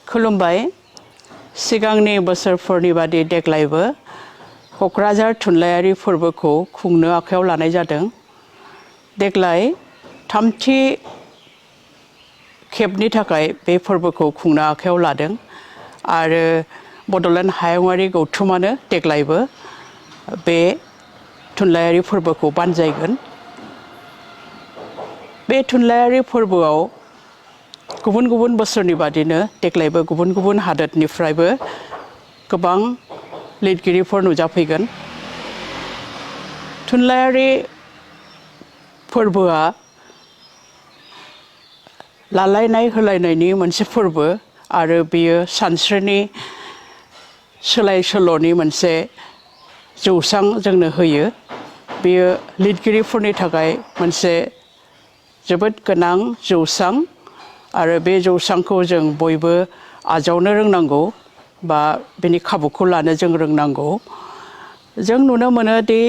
खुलुमबाय सिगांनि बोसोरफोरनि बादि देग्लायबो क'क्राझार थुनलाइयारि फोरबोखौ खुंनो आखायाव लानाय जादों। देग्लाय थामथि खेबनि थाखाय बे फोरबोखौ खुंनो आखायाव लादों आरो बड'लेण्ड हायुङारि गौथुमानो देग्लायबो बे थुनलाइयारि फोरबोखौ बानजायगोन। बे थुनलाइयारि फोरबोआव गुबुन गुबुन बोसोरनि बादिनो देग्लायबो गुबुन गुबुन हादोरनिफ्रायबो गोबां लिरगिरिफोर नुजाफैगोन। थुनलाइयारि फोरबोआ लालायनाय होलायनायनि मोनसे फोरबो आरो बेयो सानस्रिनि सोलाय सोल'नि मोनसे जौसां जोंनो होयो। बेयो लिरगिरिफोरनि थाखाय मोनसे जोबोद गोनां जौसां आरो बे जौसांखौ जों बयबो आजावनो रोंनांगौ बा बेनि खाबुखौ लानो जों रोंनांगौ। जों नुनो मोनो दि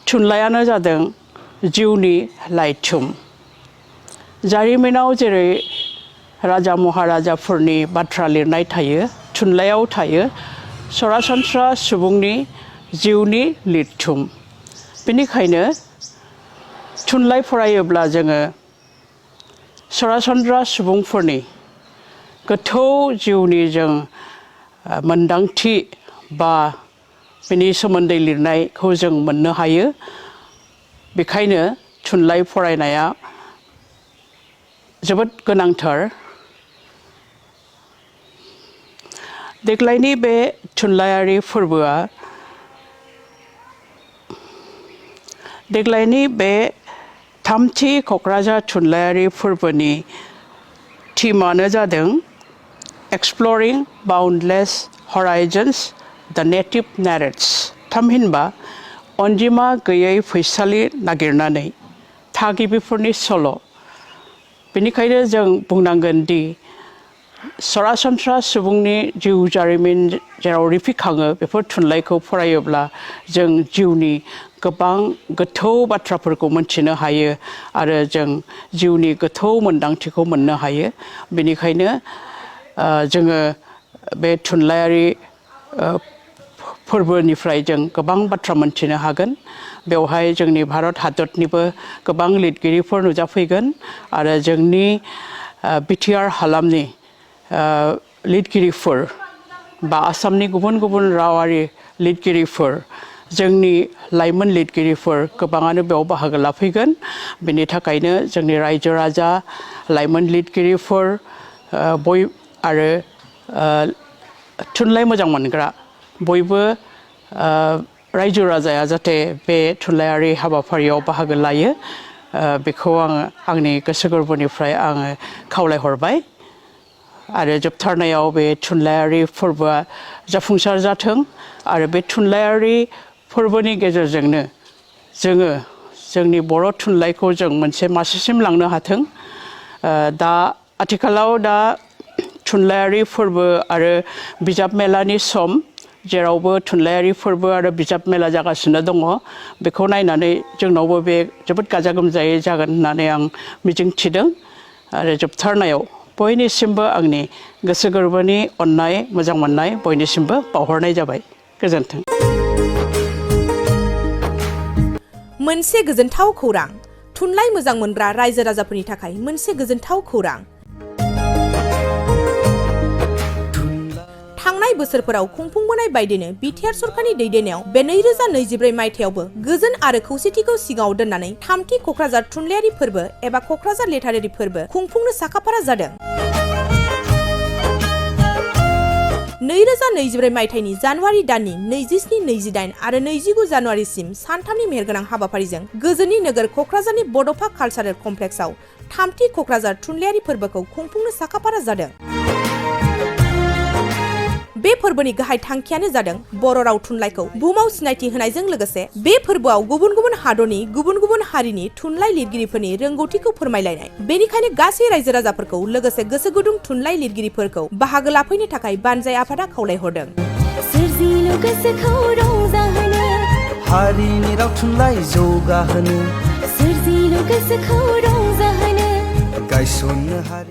थुनलाइयानो जादों जिउनि लाइथुम। जारिमिनाव जेरै राजा महाराजाफोरनि बाथ्रा लिरनाय थायो, थुनलाइयाव थायो सरासनस्रा सुबुंनि जिउनि लिरथुम। बेनिखायनो थुनलाइ फरायोब्ला जोङो सरासनस्रा सुबुंफोरनि गोथौ जिउनि जों मोनदांथि बा बेनि सोमोन्दै लिरनायखौ जों मोननो हायो। बेखायनो थुनलाइ फरायनाया जोबोद गोनांथार। देग्लायनि बे थुनलाइयारि फोरबोआ देग्लायनि बे थामथि क'क्राझार थुनलाइयारि फोरबोनि थीमानो जादों एक्सप्ल'रिं बाउन्डलेस हराइजन्स द नेटिभ नेरेट्स। थामहिनबा अनजिमा गैयै फैसालि नागिरनानै थागिबिफोरनि सल'। बेनिखायनो जों बुंनांगोन दि सरासनस्रा सुबुंनि जिउ जारिमिन जेराव रिफिखाङो बेफोर थुनलाइखौ फरायोब्ला जों जिउनि गोबां गोथौ बाथ्राफोरखौ मोनथिनो हायो आरो जों जिउनि गोथौ मोनदांथिखौ मोननो हायो। बेनिखायनो जोङो बे थुनलाइयारि फोरबोनिफ्राय जों गोबां बाथ्रा मोनथिनो हागोन। बेवहाय जोंनि भारत हादरनिबो गोबां लिरगिरिफोर नुजाफैगोन आरो जोंनि बिटिआर हालामनि लिरगिरिफोर बा आसामनि गुबुन गुबुन रावारि लिरगिरिफोर, जोंनि लाइमोन लिरगिरिफोर गोबाङानो बेयाव बाहागो लाफैगोन। बेनि थाखायनो जोंनि रायजो राजा, लाइमोन लिरगिरिफोर आरो थुनलाइ मोजां मोनग्रा बयबो रायजो राजाया जाहाथे बे थुनलाइयारि हाबाफारियाव बाहागो लायो बेखौ आङो आंनि गोसो गोरबोनिफ्राय आङो खावलायहरबाय। आरो जोबथारनायाव बे थुनलाइयारि फोरबोआ जाफुंसार जाथों आरो बे थुनलाइयारि फोरबोनि गेजेरजोंनो जोङो जोंनि बर' थुनलाइखौ जों मोनसे मासिसिम लांनो हाथों। आथिखालाव थुनलाइयारि फोरबो आरो बिजाब मेलानि सम, जेरावबो थुनलाइयारि फोरबो आरो बिजाब मेला जागासिनो दङ। बेखौ नायनानै जोंनावबो बे जोबोद गाजा गोमजायै जागोन होननानै आं मिजिंथिदों। आरो जोबथारनायाव बयनिसिमबो आंनि गोसो गोरबोनि अननाय मोजां मोननाय बयनिसिमबो बावहरनाय जाबाय। गोजोन्थों। मोनसे गोजोनथाव खौरां, थुनलाइ मोजां मोनग्रा रायजो राजाफोरनि थाखाय मोनसे गोजोनथाव खौरां। थांनाय बोसोरफोराव खुंफुंबोनाय बायदिनो बिटिआर सरकारनि दैदेननायाव बे 2024 मायथाइयावबो गोजोन आरो खौसेथिखौ सिगाङाव दोननानै थामथि क'क्राझार थुनलाइयारि फोरबो एबा क'क्राझार लिटारेरि फोरबो खुंफुंनो साखाफारा जादों। 2024 मायथाइनि जानुवारि दाननि 27, 28 आरो 29 जानुवारिसिम सानथामनि मेहेरगोनां हाबाफारिजों गोजोननि नोगोर क'क्राझारनि बड'फा कालचारेल कमप्लेक्सआव थामथि क'क्राझार थुनलाइयारि फोरबोखौ खुंफुंनो साखाफारा जादों। बे फोरबोनि गाहाय थांखियानो जादों बर' राव थुनलाइखौ बुहुमाव सिनायथि होनायजों लोगोसे बे फोरबोआव गुबुन गुबुन हादरनि गुबुन गुबुन हारिनि थुनलाइ लिरगिरिफोरनि रोंगौथिखौ फोरमायलायनाय। बेनिखायनो गासै रायजो राजाफोरखौ लोगोसे गोसो गुदुं थुनलाइ लिरगिरिफोरखौ बाहागो लाफैनो थाखाय बानजाय आफादा खावलायहरदों। सोरजिलु गोसोखौ रंजाहोनो, हारिनि राव थुनलाइ जौगाहोनो, सोरजिलु गोसोखौ रंजाहोनो, गायसननो हारि